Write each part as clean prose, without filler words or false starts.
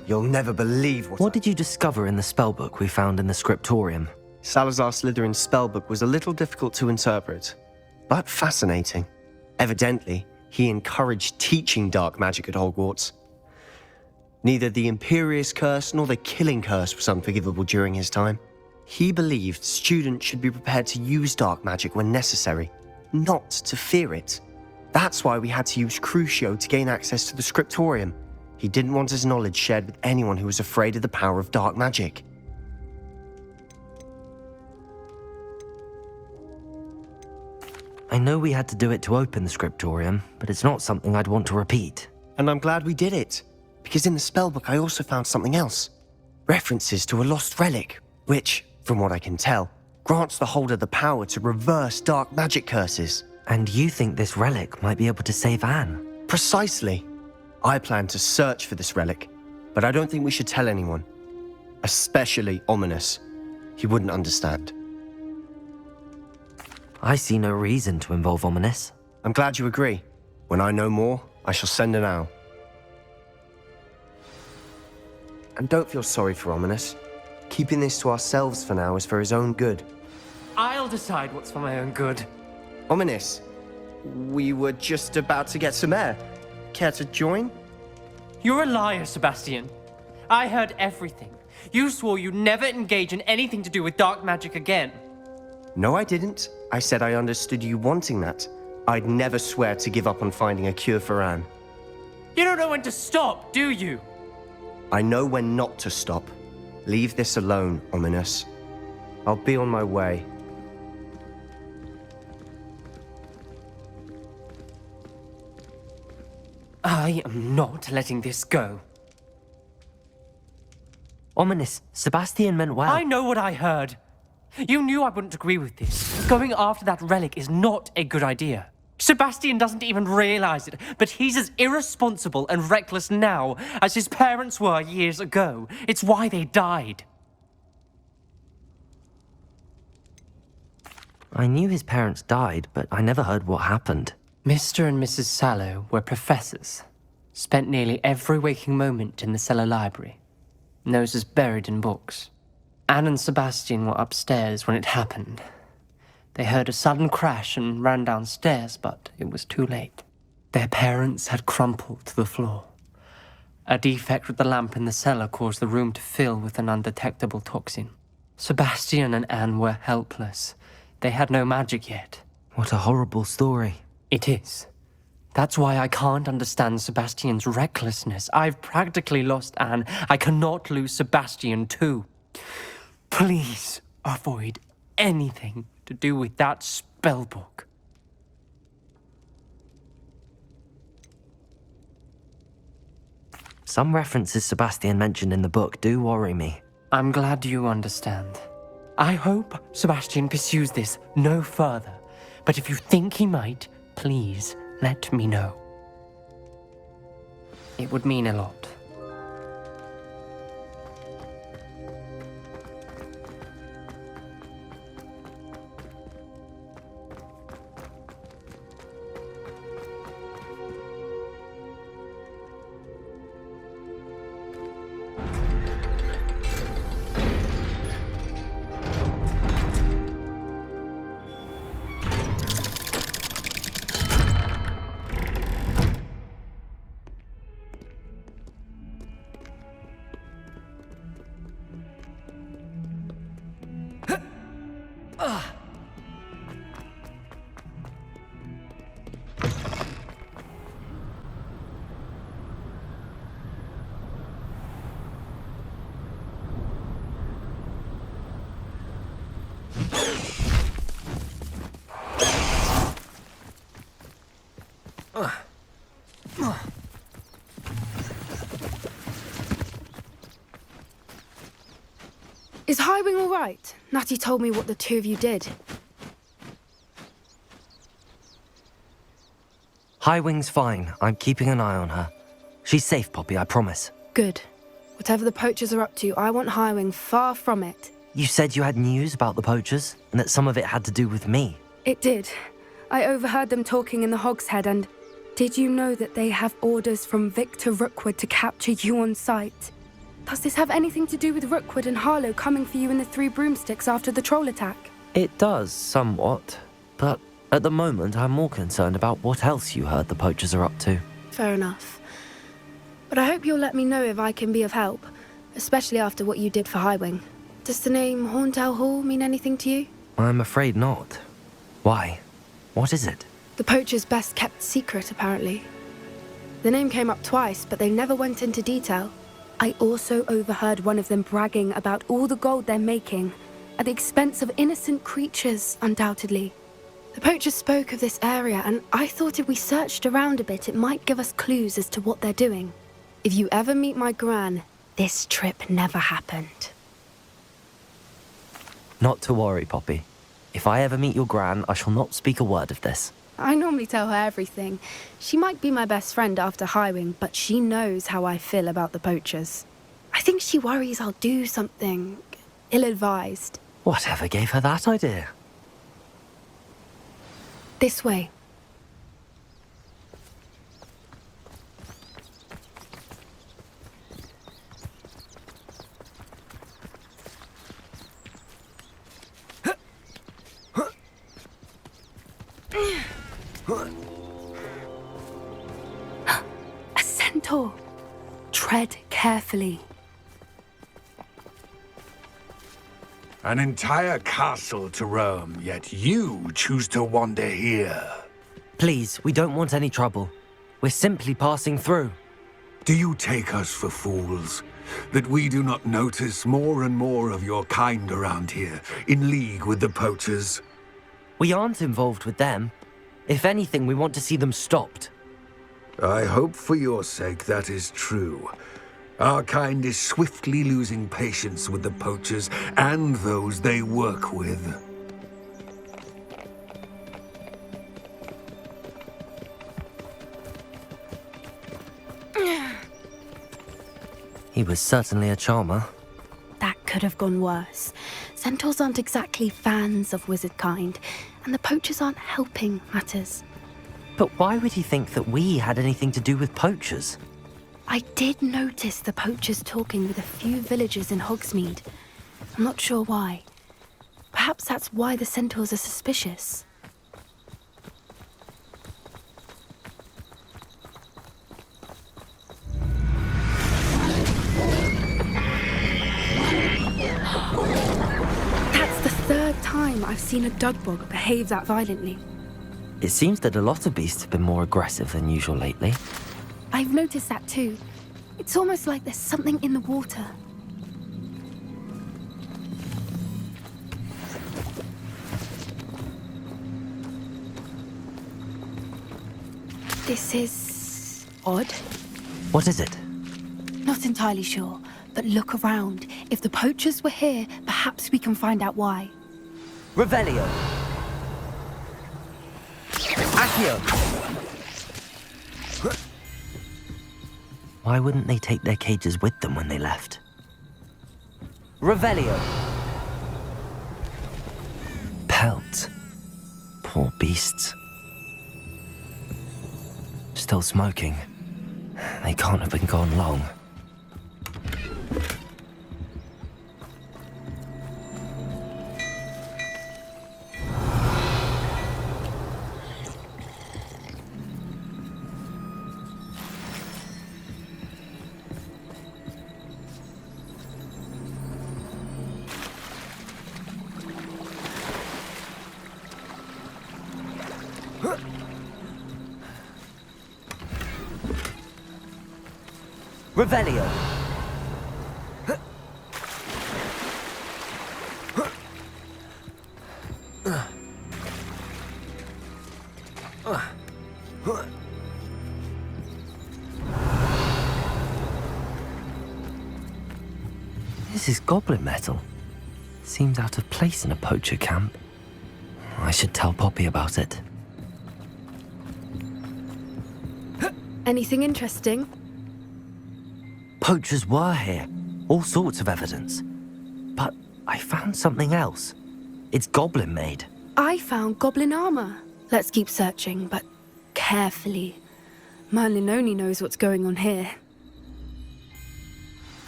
You'll never believe What did you discover in the spellbook we found in the scriptorium? Salazar Slytherin's spellbook was a little difficult to interpret, but fascinating. Evidently, he encouraged teaching dark magic at Hogwarts. Neither the Imperious Curse nor the Killing Curse was unforgivable during his time. He believed students should be prepared to use dark magic when necessary, not to fear it. That's why we had to use Crucio to gain access to the scriptorium. He didn't want his knowledge shared with anyone who was afraid of the power of dark magic. I know we had to do it to open the scriptorium, but it's not something I'd want to repeat. And I'm glad we did it, because in the spellbook I also found something else. References to a lost relic, which, from what I can tell, grants the holder the power to reverse dark magic curses. And you think this relic might be able to save Anne? Precisely. I plan to search for this relic, but I don't think we should tell anyone. Especially Ominous. He wouldn't understand. I see no reason to involve Ominous. I'm glad you agree. When I know more, I shall send an owl. And don't feel sorry for Ominous. Keeping this to ourselves for now is for his own good. I'll decide what's for my own good. Ominous, we were just about to get some air. Care to join? You're a liar, Sebastian. I heard everything. You swore you'd never engage in anything to do with dark magic again. No, I didn't. I said I understood you wanting that. I'd never swear to give up on finding a cure for Anne. You don't know when to stop, do you? I know when not to stop. Leave this alone, Ominous. I'll be on my way. I am not letting this go. Ominous, Sebastian meant well. I know what I heard. You knew I wouldn't agree with this. Going after that relic is not a good idea. Sebastian doesn't even realize it, but he's as irresponsible and reckless now as his parents were years ago. It's why they died. I knew his parents died, but I never heard what happened. Mr. and Mrs. Sallow were professors. Spent nearly every waking moment in the cellar library. Noses buried in books. Anne and Sebastian were upstairs when it happened. They heard a sudden crash and ran downstairs, but it was too late. Their parents had crumpled to the floor. A defect with the lamp in the cellar caused the room to fill with an undetectable toxin. Sebastian and Anne were helpless. They had no magic yet. What a horrible story. It is. That's why I can't understand Sebastian's recklessness. I've practically lost Anne. I cannot lose Sebastian too. Please avoid anything to do with that spellbook. Some references Sebastian mentioned in the book do worry me. I'm glad you understand. I hope Sebastian pursues this no further. But if you think he might, please let me know. It would mean a lot. Is Highwing all right? Natty told me what the two of you did. Highwing's fine. I'm keeping an eye on her. She's safe, Poppy, I promise. Good. Whatever the poachers are up to, I want Highwing far from it. You said you had news about the poachers, and that some of it had to do with me. It did. I overheard them talking in the Hogshead, and did you know that they have orders from Victor Rookwood to capture you on sight? Does this have anything to do with Rookwood and Harlow coming for you in the Three Broomsticks after the troll attack? It does, somewhat. But at the moment, I'm more concerned about what else you heard the poachers are up to. Fair enough. But I hope you'll let me know if I can be of help, especially after what you did for Highwing. Does the name Horntail Hall mean anything to you? I'm afraid not. Why? What is it? The poacher's best kept secret, apparently. The name came up twice, but they never went into detail. I also overheard one of them bragging about all the gold they're making, at the expense of innocent creatures, undoubtedly. The poachers spoke of this area, and I thought if we searched around a bit, it might give us clues as to what they're doing. If you ever meet my gran, this trip never happened. Not to worry, Poppy. If I ever meet your gran, I shall not speak a word of this. I normally tell her everything. She might be my best friend after Highwing, but she knows how I feel about the poachers. I think she worries I'll do something ill-advised. Whatever gave her that idea? This way. A centaur. Tread carefully. An entire castle to roam, yet you choose to wander here. Please, we don't want any trouble. We're simply passing through. Do you take us for fools? That we do not notice more and more of your kind around here, in league with the poachers? We aren't involved with them. If anything, we want to see them stopped. I hope for your sake that is true. Our kind is swiftly losing patience with the poachers and those they work with. He was certainly a charmer. That could have gone worse. Centaurs aren't exactly fans of wizard kind, and the poachers aren't helping matters. But why would he think that we had anything to do with poachers? I did notice the poachers talking with a few villagers in Hogsmeade. I'm not sure why. Perhaps that's why the centaurs are suspicious. That's the third time I've seen a dugbog behave that violently. It seems that a lot of beasts have been more aggressive than usual lately. I've noticed that too. It's almost like there's something in the water. This is odd. What is it? Not entirely sure, but look around. If the poachers were here, perhaps we can find out why. Revelio! Accio! Why wouldn't they take their cages with them when they left? Revelio! Pelt. Poor beasts. Still smoking. They can't have been gone long. Revelio! This is goblin metal. Seems out of place in a poacher camp. I should tell Poppy about it. Anything interesting? Poachers were here. All sorts of evidence. But I found something else. It's goblin made. I found goblin armor. Let's keep searching, but carefully. Merlin only knows what's going on here.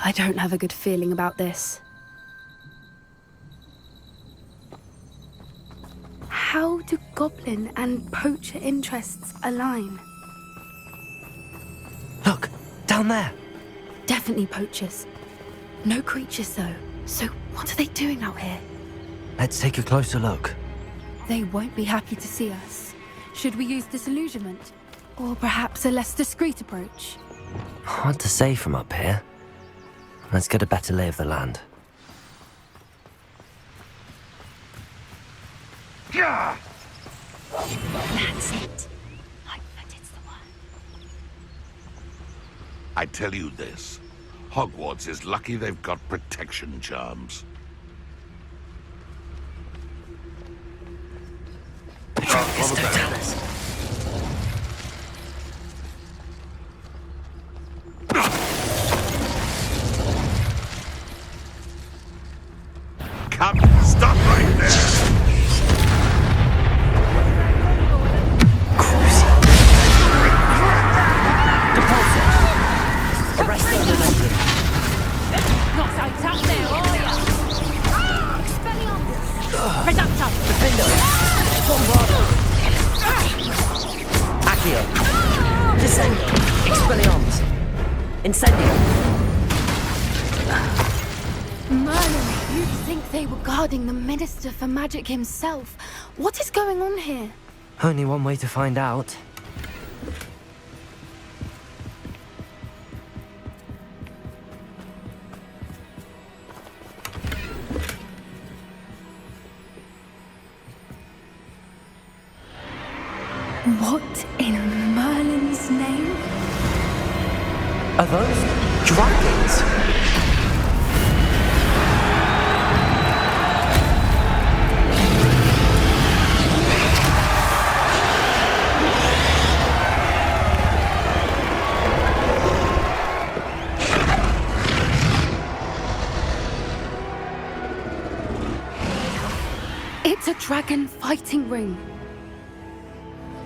I don't have a good feeling about this. How do goblin and poacher interests align? Look, down there. Definitely poachers. No creatures, though. So what are they doing out here? Let's take a closer look. They won't be happy to see us. Should we use disillusionment? Or perhaps a less discreet approach? Hard to say from up here. Let's get a better lay of the land. That's it. Lightfoot, it's the one. I tell you this, Hogwarts is lucky they've got protection charms. Come, stop right there! Arrest them and open. Not so tough there, are ya? Expelliarmus! Reducto! Defendo! Bombardo! Accio! Descendo! Expelliarmus! Incendio! Merlin, you'd think they were guarding the Minister for Magic himself. What is going on here? Only one way to find out. What in Merlin's name? Are those dragons? It's a dragon fighting ring.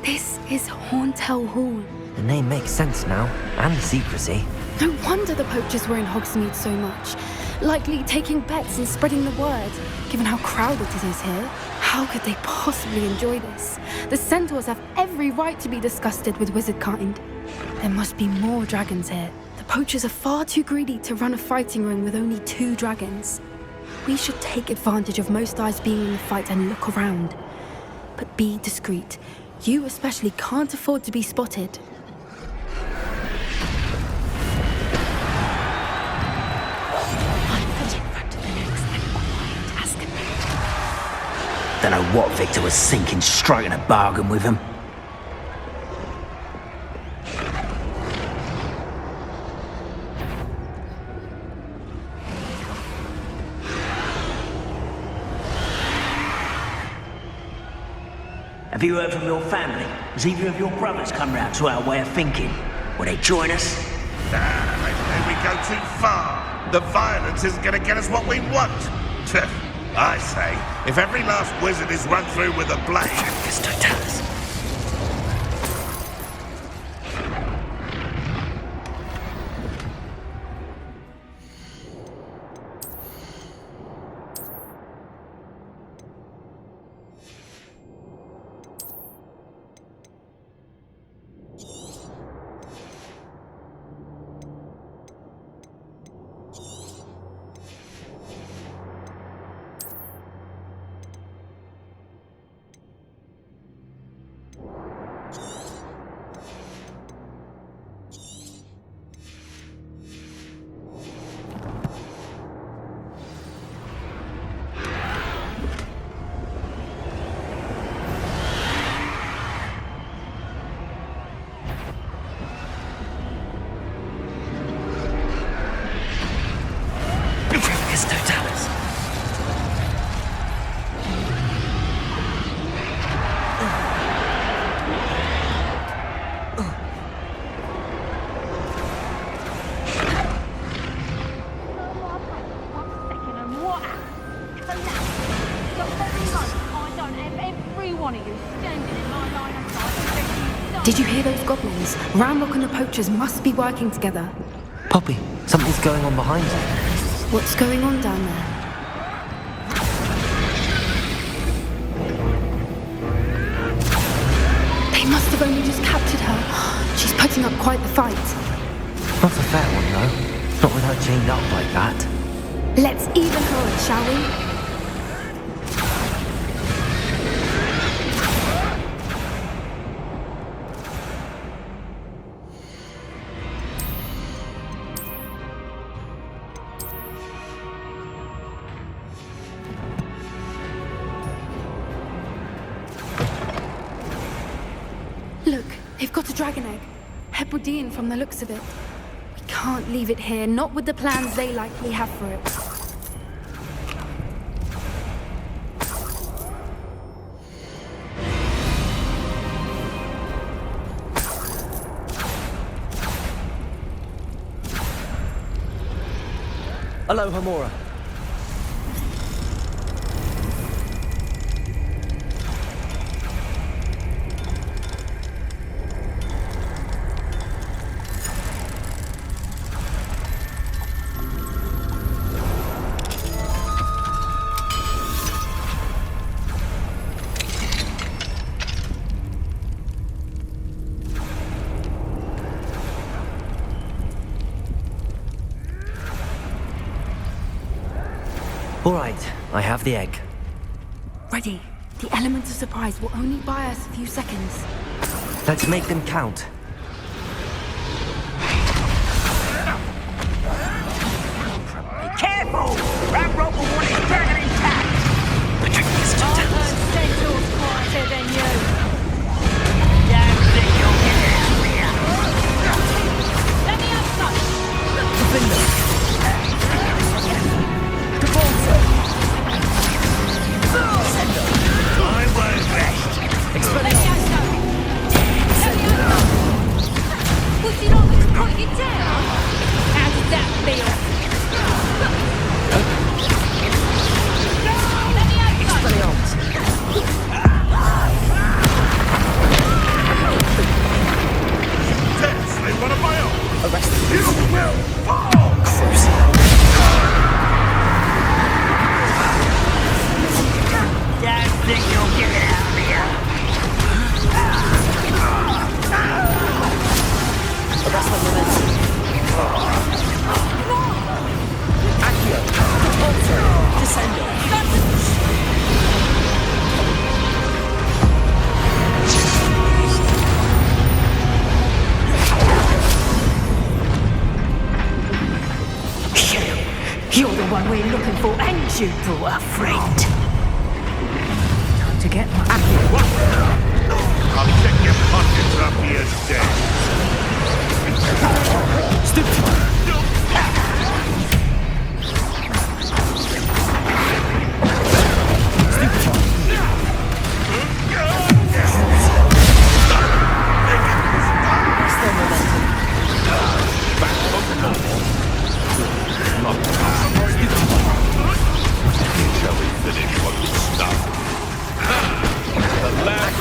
This is Hauntel Hall. The name makes sense now, and the secrecy. No wonder the poachers were in Hogsmeade so much. Likely taking bets and spreading the word, given how crowded it is here. How could they possibly enjoy this? The centaurs have every right to be disgusted with wizard kind. There must be more dragons here. The poachers are far too greedy to run a fighting ring with only 2 dragons. We should take advantage of most eyes being in the fight and look around. But be discreet. You especially can't afford to be spotted. Don't know what Victor was thinking, striking a bargain with him. Have you heard from your family? Has either of your brothers come round to our way of thinking? Will they join us? Maybe we go too far. The violence isn't going to get us what we want. I say, if every last wizard is run through with a blade... Just don't tell us. Did you hear those goblins? Ramrock and the poachers must be working together. Poppy, Something's going on behind you. What's going on down there? They must have only just captured her. She's putting up quite the fight. Not a fair one, though. Not with her chained up like that. Let's even her, shall we? Look, they've got a dragon egg. Hebridean from the looks of it. We can't leave it here, not with the plans they likely have for it. Hello, Hamura. All right, I have the egg. Ready. The element of surprise will only buy us a few seconds. Let's make them count. Be careful! That rope will want his dragon intact! Sentinel's quieter than you. Damn thing, you'll get out of here! Let me have some. I won't rest! Let me have some. Let me have some. Would you like me to put you down? How did that feel? Let me have some. Intensely one of my own. You will fall! Damn thing, you'll get out of here! You're the one we're looking for, and you brought a friend. Time to get my I'll check your pockets after you're dead. Shall we finish what we started? The last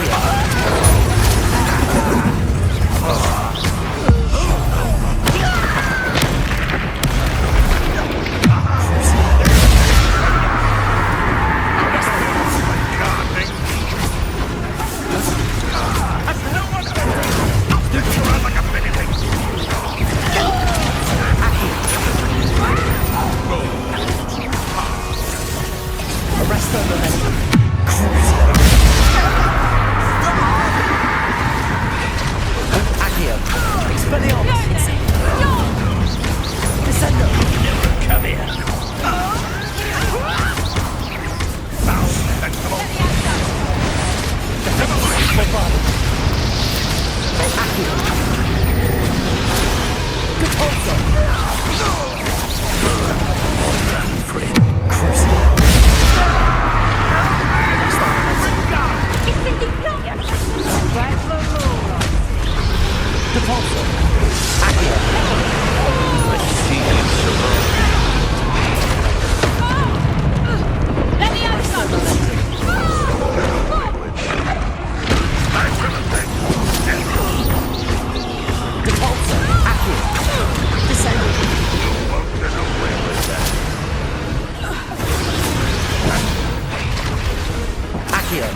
Accio!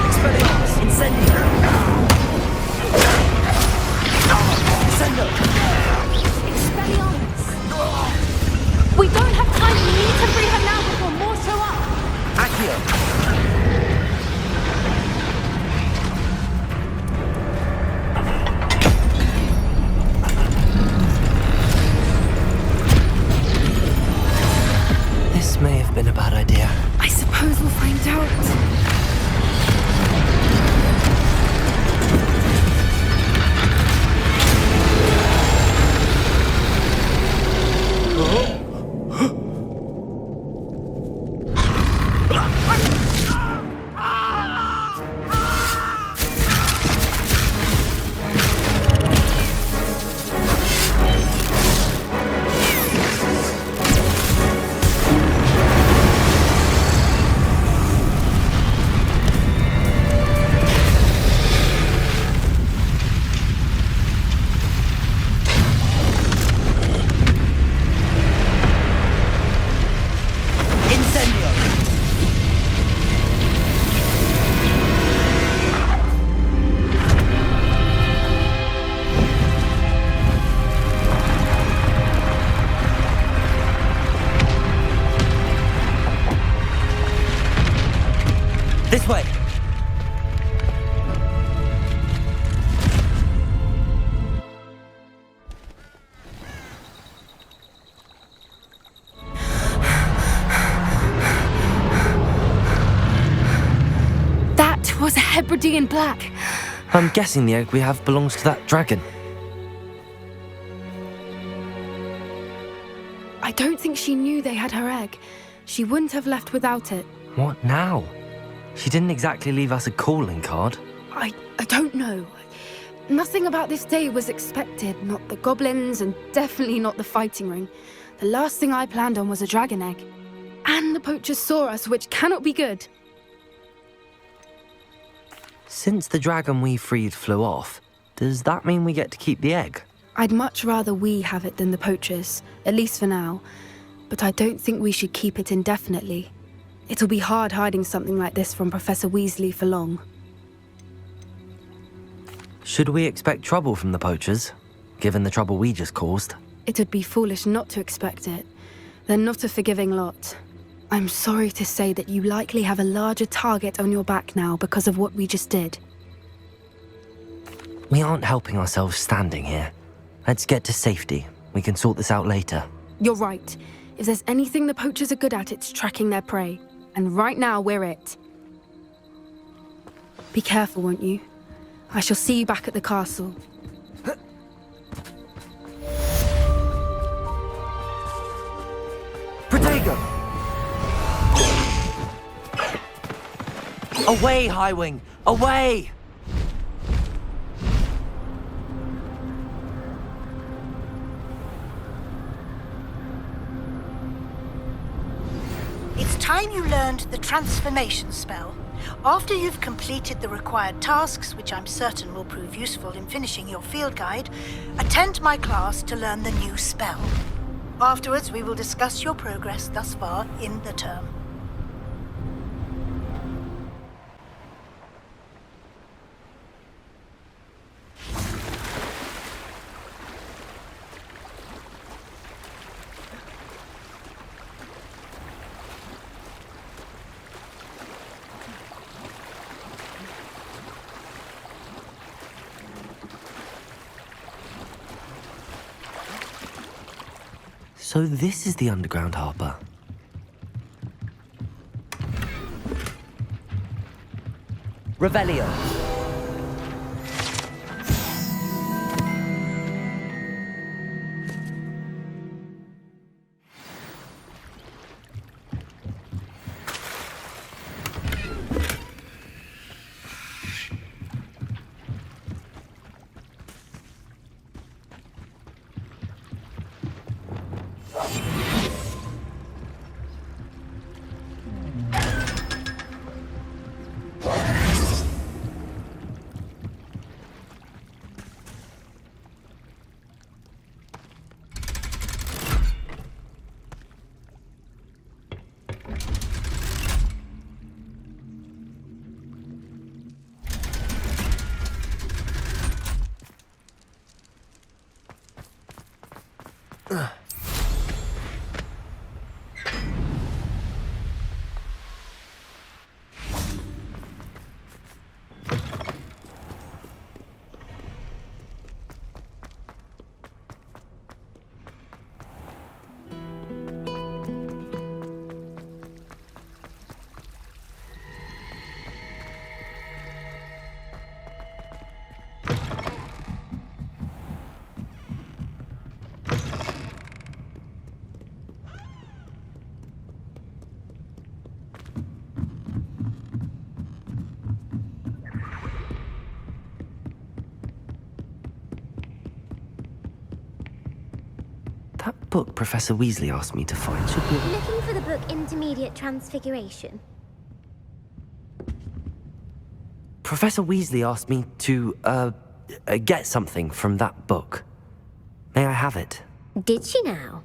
Expelliarmus! Incendio! Incendio! Expelliarmus! We don't have time. We need to free her now before more show up. Accio! This may have been a bad idea. I suppose we'll find out. This way! That was a Hebridean black. I'm guessing the egg we have belongs to that dragon. I don't think she knew they had her egg. She wouldn't have left without it. What now? She didn't exactly leave us a calling card. I don't know. Nothing about this day was expected. Not the goblins, and definitely not the fighting ring. The last thing I planned on was a dragon egg. And the poachers saw us, which cannot be good. Since the dragon we freed flew off, does that mean we get to keep the egg? I'd much rather we have it than the poachers, at least for now. But I don't think we should keep it indefinitely. It'll be hard hiding something like this from Professor Weasley for long. Should we expect trouble from the poachers, given the trouble we just caused? It would be foolish not to expect it. They're not a forgiving lot. I'm sorry to say that you likely have a larger target on your back now because of what we just did. We aren't helping ourselves standing here. Let's get to safety. We can sort this out later. You're right. If there's anything the poachers are good at, it's tracking their prey. And right now, we're it. Be careful, won't you? I shall see you back at the castle. Protego! Away, Highwing! Away! It's time you learned the transformation spell. After you've completed the required tasks, which I'm certain will prove useful in finishing your field guide, attend my class to learn the new spell. Afterwards, we will discuss your progress thus far in the term. So this is the underground harbour. Revelio. That book Professor Weasley asked me to find should be... Looking for the book Intermediate Transfiguration? Professor Weasley asked me to, get something from that book. May I have it? Did she now?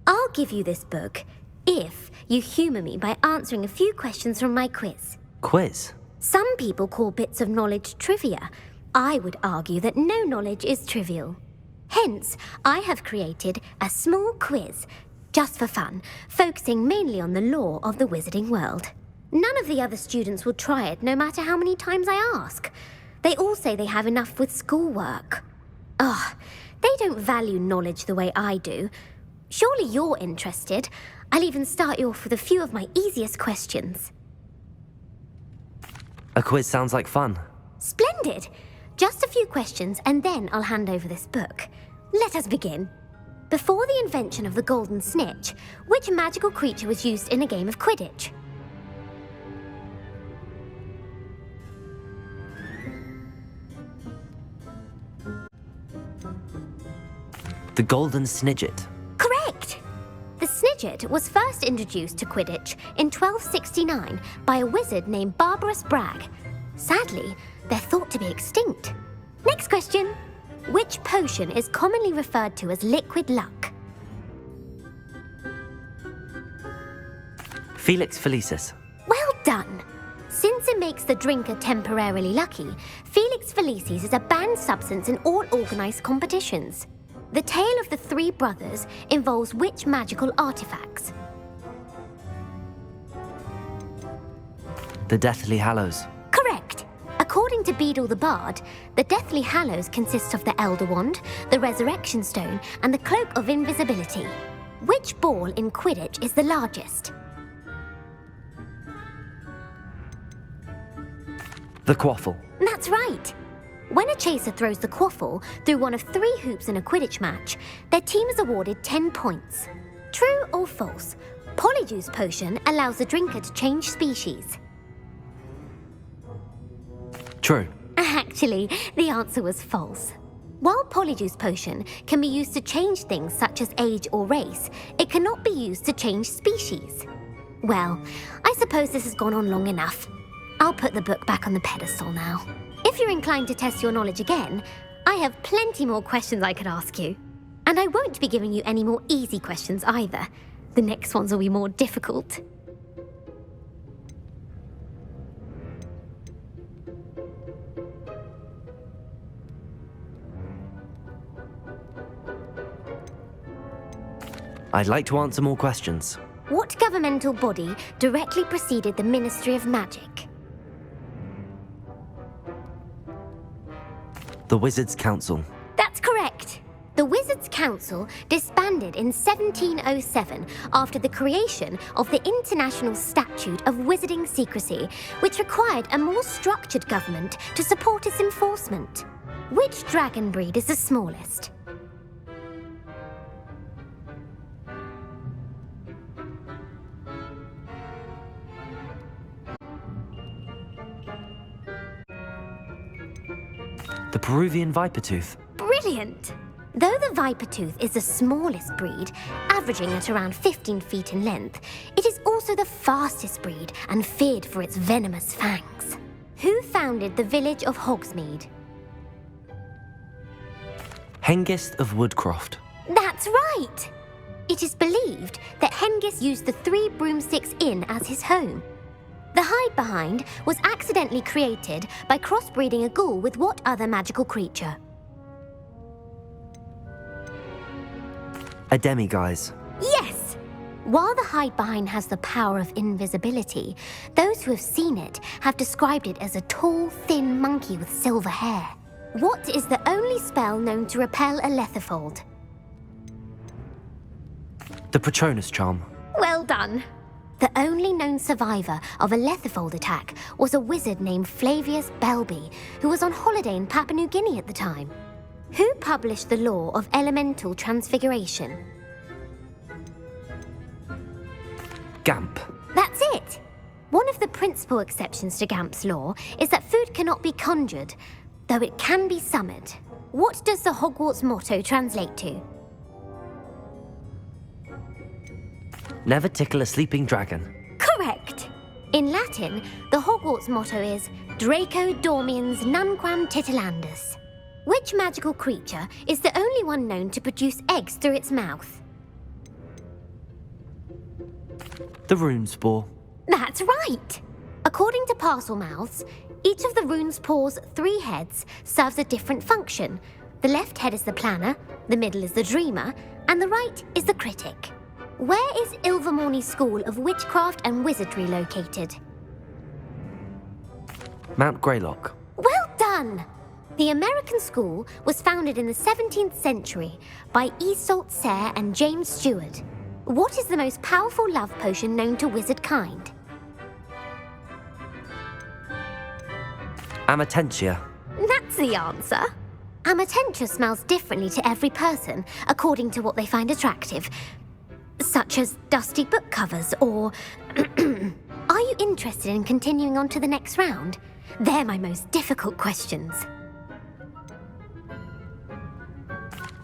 I'll give you this book if you humour me by answering a few questions from my quiz. Quiz? Some people call bits of knowledge trivia. I would argue that no knowledge is trivial. Hence, I have created a small quiz, just for fun, focusing mainly on the lore of the wizarding world. None of the other students will try it, no matter how many times I ask. They all say they have enough with schoolwork. Ugh, they don't value knowledge the way I do. Surely you're interested. I'll even start you off with a few of my easiest questions. A quiz sounds like fun. Splendid! Just a few questions, and then I'll hand over this book. Let us begin. Before the invention of the golden snitch, which magical creature was used in a game of Quidditch? The Golden Snidget. Correct! The Snidget was first introduced to Quidditch in 1269 by a wizard named Barbarous Bragg. Sadly, they're thought to be extinct. Next question. Which potion is commonly referred to as liquid luck? Felix Felicis. Well done! Since it makes the drinker temporarily lucky, Felix Felicis is a banned substance in all organised competitions. The tale of the three brothers involves which magical artifacts? The Deathly Hallows. Correct! According to Beedle the Bard, the Deathly Hallows consists of the Elder Wand, the Resurrection Stone, and the Cloak of Invisibility. Which ball in Quidditch is the largest? The Quaffle. That's right! When a chaser throws the quaffle through one of 3 hoops in a Quidditch match, their team is awarded 10 points. True or false? Polyjuice Potion allows the drinker to change species. True. Actually, the answer was false. While Polyjuice Potion can be used to change things such as age or race, it cannot be used to change species. Well, I suppose this has gone on long enough. I'll put the book back on the pedestal now. If you're inclined to test your knowledge again, I have plenty more questions I could ask you. And I won't be giving you any more easy questions either. The next ones will be more difficult. I'd like to answer more questions. What governmental body directly preceded the Ministry of Magic? The Wizards' Council. That's correct. The Wizards' Council disbanded in 1707 after the creation of the International Statute of Wizarding Secrecy, which required a more structured government to support its enforcement. Which dragon breed is the smallest? The Peruvian Vipertooth. Brilliant! Though the Vipertooth is the smallest breed, averaging at around 15 feet in length, it is also the fastest breed and feared for its venomous fangs. Who founded the village of Hogsmeade? Hengist of Woodcroft. That's right! It is believed that Hengist used the Three Broomsticks Inn as his home. The hide-behind was accidentally created by crossbreeding a ghoul with what other magical creature? A Demiguise. Yes! While the hide-behind has the power of invisibility, those who have seen it have described it as a tall, thin monkey with silver hair. What is the only spell known to repel a Lethifold? The Patronus Charm. Well done! The only known survivor of a Lethifold attack was a wizard named Flavius Belby, who was on holiday in Papua New Guinea at the time. Who published the law of elemental transfiguration? Gamp. That's it! One of the principal exceptions to Gamp's law is that food cannot be conjured, though it can be summoned. What does the Hogwarts motto translate to? Never tickle a sleeping dragon. Correct! In Latin, the Hogwarts motto is Draco dormiens nunquam titilandus. Which magical creature is the only one known to produce eggs through its mouth? The rune spore. That's right! According to Parselmouths, each of the rune's paws' 3 heads serves a different function. The left head is the planner, the middle is the dreamer, and the right is the critic. Where is Ilvermorny School of Witchcraft and Wizardry located? Mount Greylock. Well done! The American school was founded in the 17th century by Iseult Sayre and James Stewart. What is the most powerful love potion known to wizard kind? Amatentia. That's the answer. Amatentia smells differently to every person, according to what they find attractive, such as dusty book covers or... Are you interested in continuing on to the next round? They're my most difficult questions.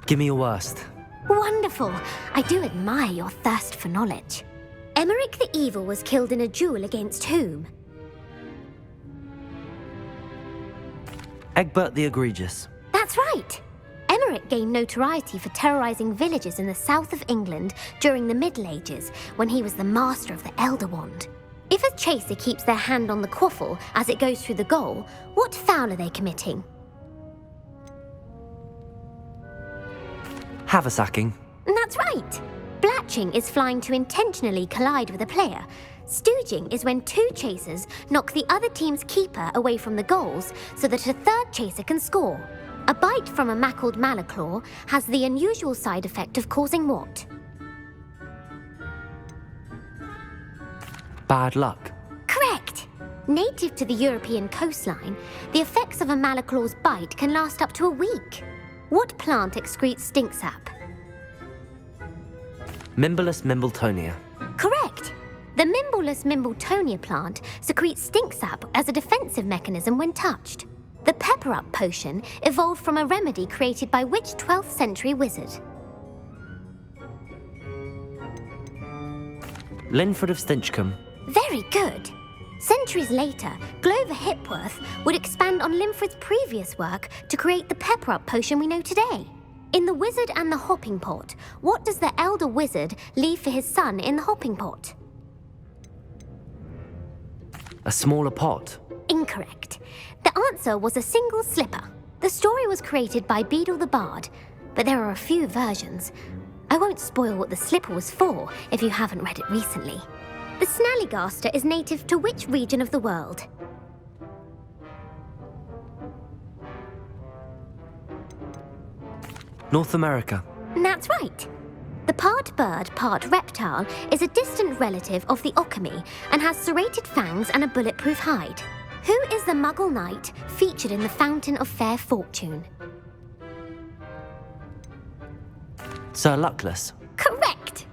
Give me your worst. Wonderful. I do admire your thirst for knowledge. Emeric the Evil was killed in a duel against whom? Egbert the Egregious. That's right. Emeric gained notoriety for terrorizing villages in the south of England during the Middle Ages, when he was the master of the Elder Wand. If a chaser keeps their hand on the quaffle as it goes through the goal, what foul are they committing? Haversacking. That's right. Blatching is flying to intentionally collide with a player. Stooging is when 2 chasers knock the other team's keeper away from the goals so that a third chaser can score. A bite from a mackled malaclaw has the unusual side effect of causing what? Bad luck. Correct! Native to the European coastline, the effects of a malaclaw's bite can last up to a week. What plant excretes stink sap? Mimblus Mimbletonia. Correct! The Mimblus Mimbletonia plant secretes stink sap as a defensive mechanism when touched. The Pepper-Up potion evolved from a remedy created by which 12th century wizard? Linford of Stinchcombe. Very good. Centuries later, Glover Hipworth would expand on Linford's previous work to create the Pepper-Up potion we know today. In The Wizard and the Hopping Pot, what does the elder wizard leave for his son in the hopping pot? A smaller pot. Incorrect. The answer was a single slipper. The story was created by Beadle the Bard, but there are a few versions. I won't spoil what the slipper was for if you haven't read it recently. The Snallygaster is native to which region of the world? North America. That's right. The part bird, part reptile is a distant relative of the Occamy and has serrated fangs and a bulletproof hide. Who is the Muggle knight featured in the Fountain of Fair Fortune? Sir Luckless. Correct!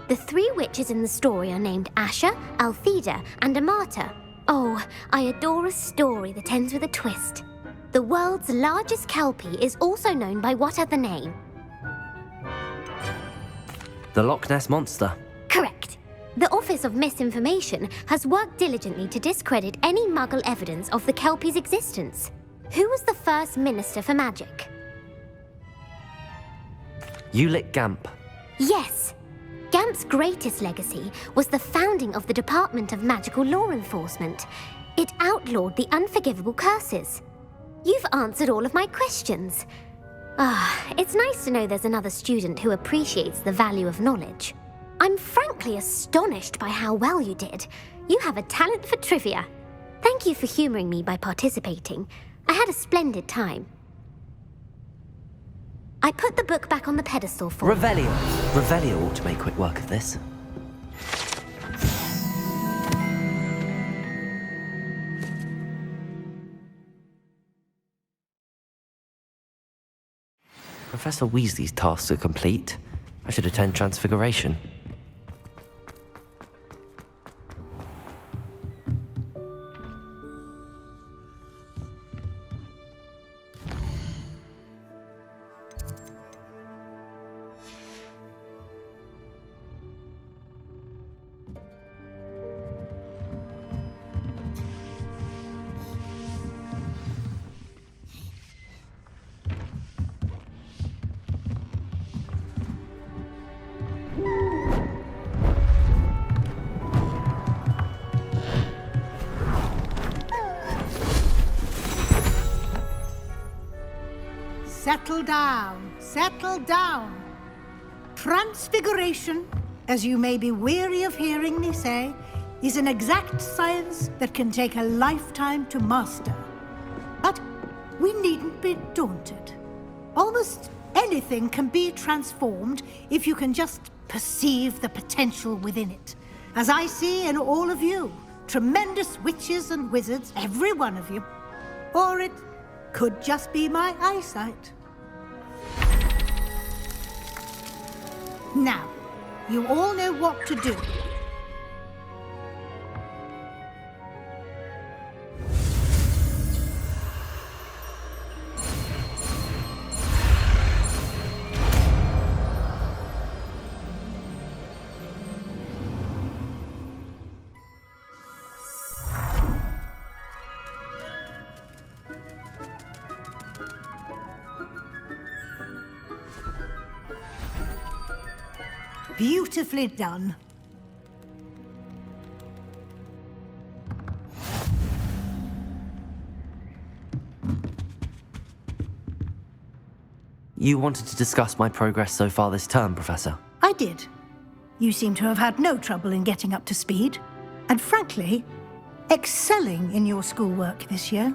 The 3 witches in the story are named Asha, Altheda, and Amata. Oh, I adore a story that ends with a twist. The world's largest kelpie is also known by what other name? The Loch Ness Monster. Correct. The Office of Misinformation has worked diligently to discredit any Muggle evidence of the kelpie's existence. Who was the first Minister for Magic? Ulick Gamp. Yes. Gamp's greatest legacy was the founding of the Department of Magical Law Enforcement. It outlawed the unforgivable curses. You've answered all of my questions. It's nice to know there's another student who appreciates the value of knowledge. I'm frankly astonished by how well you did. You have a talent for trivia. Thank you for humoring me by participating. I had a splendid time. I put the book back on the pedestal for... Revelio. Revelio ought to make quick work of this. Professor Weasley's tasks are complete. I should attend Transfiguration. settle down. Settle down. Transfiguration, as you may be weary of hearing me say, is an exact science that can take a lifetime to master. But we needn't be daunted. Almost anything can be transformed if you can just perceive the potential within it. As I see in all of you, tremendous witches and wizards, every one of you. Or it could just be my eyesight. Now, you all know what to do. Beautifully done. You wanted to discuss my progress so far this term, Professor? I did. You seem to have had no trouble in getting up to speed. And frankly, excelling in your schoolwork this year.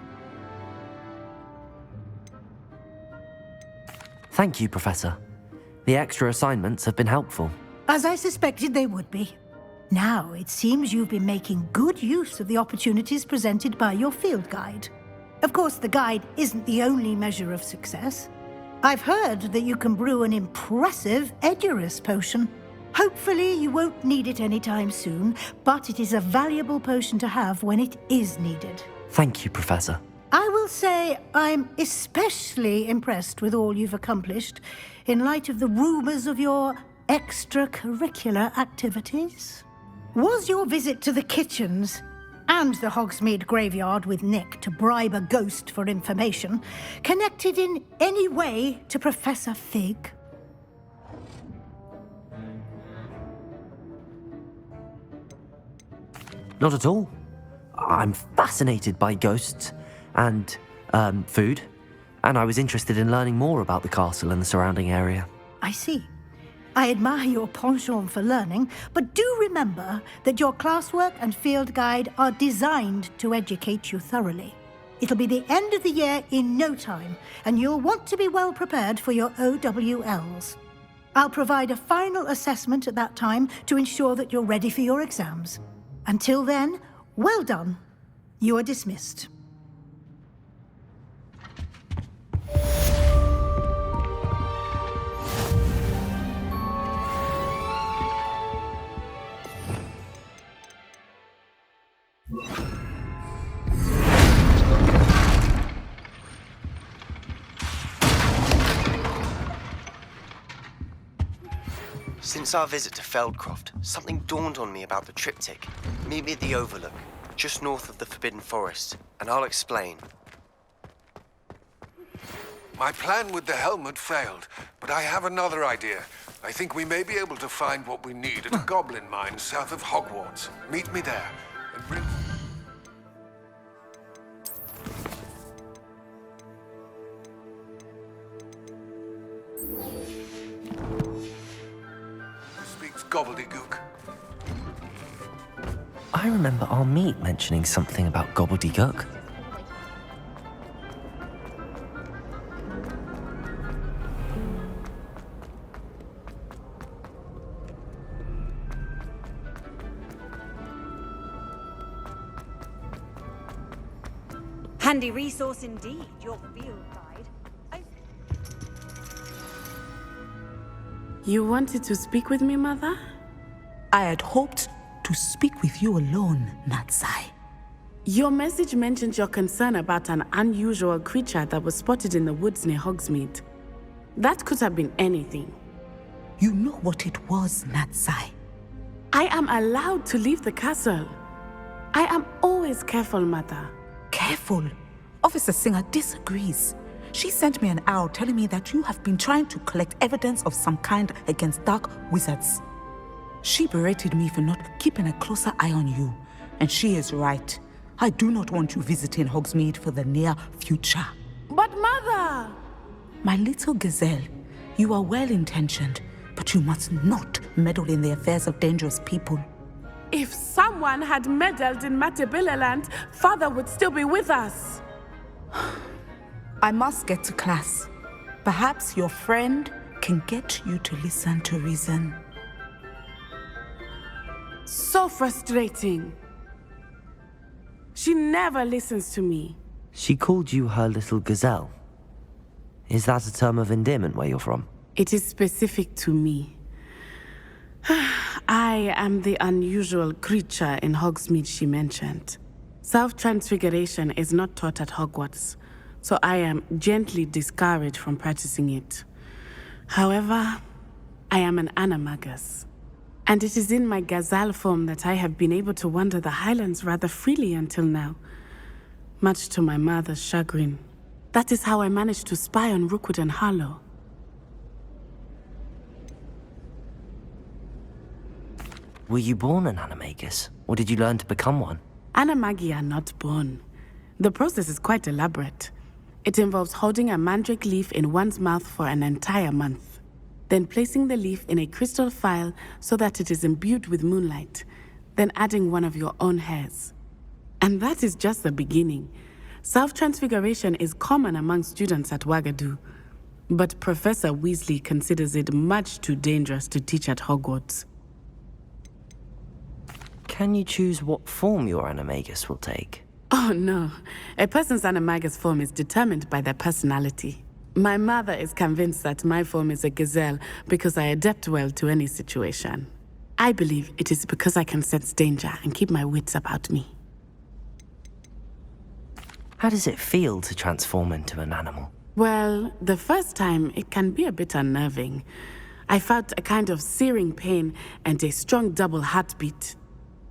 Thank you, Professor. The extra assignments have been helpful. As I suspected they would be. Now, it seems you've been making good use of the opportunities presented by your field guide. Of course, the guide isn't the only measure of success. I've heard that you can brew an impressive Edurus potion. Hopefully, you won't need it anytime soon, but it is a valuable potion to have when it is needed. Thank you, Professor. I will say I'm especially impressed with all you've accomplished in light of the rumors of your extracurricular activities. Was your visit to the kitchens and the Hogsmeade graveyard with Nick to bribe a ghost for information connected in any way to Professor Fig? Not at all. I'm fascinated by ghosts and food, and I was interested in learning more about the castle and the surrounding area. I see. I admire your penchant for learning, but do remember that your classwork and field guide are designed to educate you thoroughly. It'll be the end of the year in no time, and you'll want to be well prepared for your OWLs. I'll provide a final assessment at that time to ensure that you're ready for your exams. Until then, well done. You are dismissed. Since our visit to Feldcroft, something dawned on me about the triptych. Meet me at the Overlook, just north of the Forbidden Forest, and I'll explain. My plan with the helmet failed, but I have another idea. I think we may be able to find what we need at a goblin mine south of Hogwarts. Meet me there, and bring... Gobbledygook. I remember our meet mentioning something about gobbledygook. Handy resource indeed, your field guide. You wanted to speak with me, Mother? I had hoped to speak with you alone, Natsai. Your message mentioned your concern about an unusual creature that was spotted in the woods near Hogsmeade. That could have been anything. You know what it was, Natsai. I am allowed to leave the castle. I am always careful, Mother. Careful? Officer Singer disagrees. She sent me an owl telling me that you have been trying to collect evidence of some kind against dark wizards. She berated me for not keeping a closer eye on you, and she is right. I do not want you visiting Hogsmeade for the near future. But Mother! My little gazelle, you are well-intentioned, but you must not meddle in the affairs of dangerous people. If someone had meddled in Matabilaland, Father would still be with us. I must get to class. Perhaps your friend can get you to listen to reason. So frustrating. She never listens to me. She called you her little gazelle. Is that a term of endearment where you're from? It is specific to me. I am the unusual creature in Hogsmeade she mentioned. Self-transfiguration is not taught at Hogwarts, so I am gently discouraged from practicing it. However, I am an animagus, and it is in my gazelle form that I have been able to wander the Highlands rather freely until now, much to my mother's chagrin. That is how I managed to spy on Rookwood and Harlow. Were you born an animagus, or did you learn to become one? Animagi are not born. The process is quite elaborate. It involves holding a mandrake leaf in one's mouth for an entire month, then placing the leaf in a crystal phial so that it is imbued with moonlight, then adding one of your own hairs. And that is just the beginning. Self-transfiguration is common among students at Wagadu, but Professor Weasley considers it much too dangerous to teach at Hogwarts. Can you choose what form your animagus will take? Oh no, a person's animagus form is determined by their personality. My mother is convinced that my form is a gazelle because I adapt well to any situation. I believe it is because I can sense danger and keep my wits about me. How does it feel to transform into an animal? Well, the first time it can be a bit unnerving. I felt a kind of searing pain and a strong double heartbeat.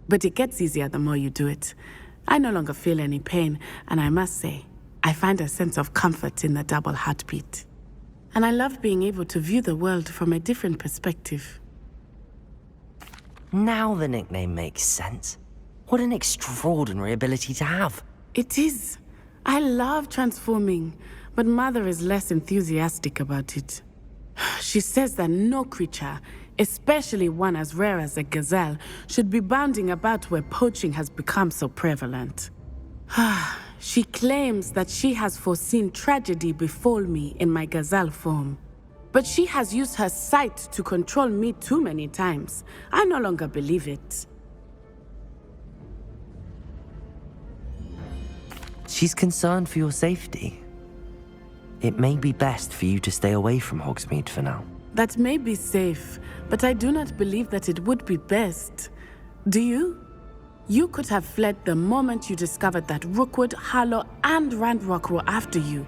But it gets easier the more you do it. I no longer feel any pain, and I must say, I find a sense of comfort in the double heartbeat. And I love being able to view the world from a different perspective. Now the nickname makes sense. What an extraordinary ability to have. It is. I love transforming, but Mother is less enthusiastic about it. She says that no creature, especially one as rare as a gazelle, should be bounding about where poaching has become so prevalent. She claims that she has foreseen tragedy befall me in my gazelle form. But she has used her sight to control me too many times. I no longer believe it. She's concerned for your safety. It may be best for you to stay away from Hogsmeade for now. That may be safe, but I do not believe that it would be best. Do you? You could have fled the moment you discovered that Rookwood, Harlow, and Ranrock were after you,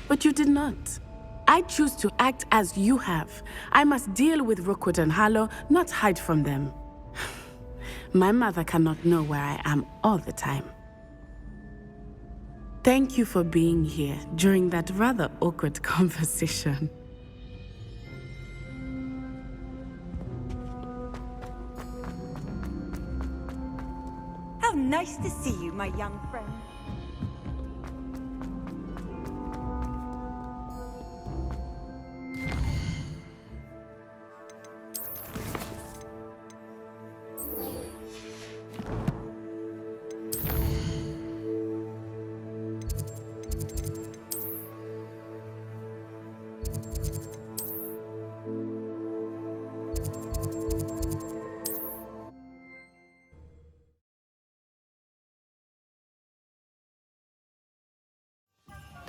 but you did not. I choose to act as you have. I must deal with Rookwood and Harlow, not hide from them. My mother cannot know where I am all the time. Thank you for being here during that rather awkward conversation. How nice to see you, my young friend.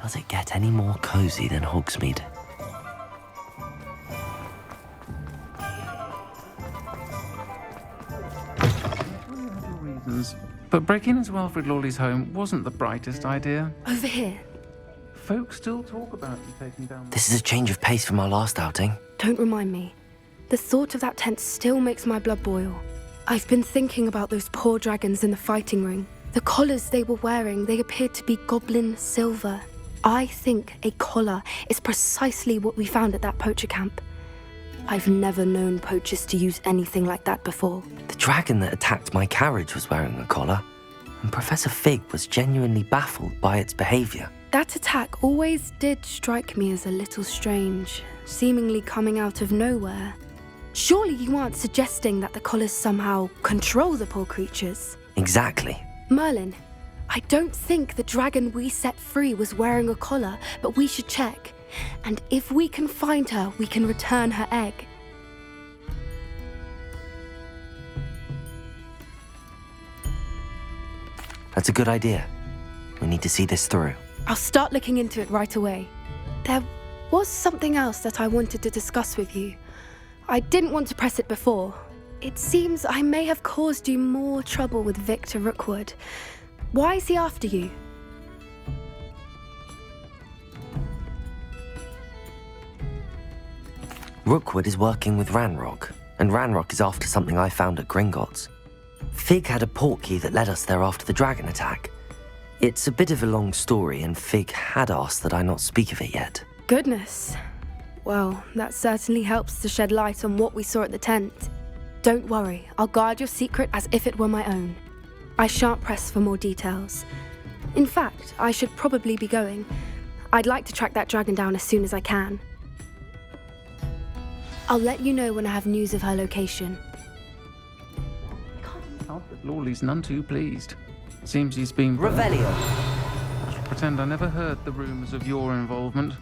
Does it get any more cozy than Hogsmeade? Reasons, but breaking into Wilfred Lawley's home wasn't the brightest idea. Over here. Folks still talk about you taking down... This is a change of pace from our last outing. Don't remind me. The thought of that tent still makes my blood boil. I've been thinking about those poor dragons in the fighting ring. The collars they were wearing, they appeared to be goblin silver. I think a collar is precisely what we found at that poacher camp. I've never known poachers to use anything like that before. The dragon that attacked my carriage was wearing a collar, and Professor Fig was genuinely baffled by its behavior. That attack always did strike me as a little strange, seemingly coming out of nowhere. Surely you aren't suggesting that the collars somehow control the poor creatures? Exactly. Merlin, I don't think the dragon we set free was wearing a collar, but we should check. And if we can find her, we can return her egg. That's a good idea. We need to see this through. I'll start looking into it right away. There was something else that I wanted to discuss with you. I didn't want to press it before. It seems I may have caused you more trouble with Victor Rookwood. Why is he after you? Rookwood is working with Ranrock, and Ranrock is after something I found at Gringotts. Fig had a portkey that led us there after the dragon attack. It's a bit of a long story, and Fig had asked that I not speak of it yet. Goodness. Well, that certainly helps to shed light on what we saw at the tent. Don't worry, I'll guard your secret as if it were my own. I shan't press for more details. In fact, I should probably be going. I'd like to track that dragon down as soon as I can. I'll let you know when I have news of her location. Oh, but Lawley's none too pleased. Seems he's been... Revelio! I shall pretend I never heard the rumours of your involvement.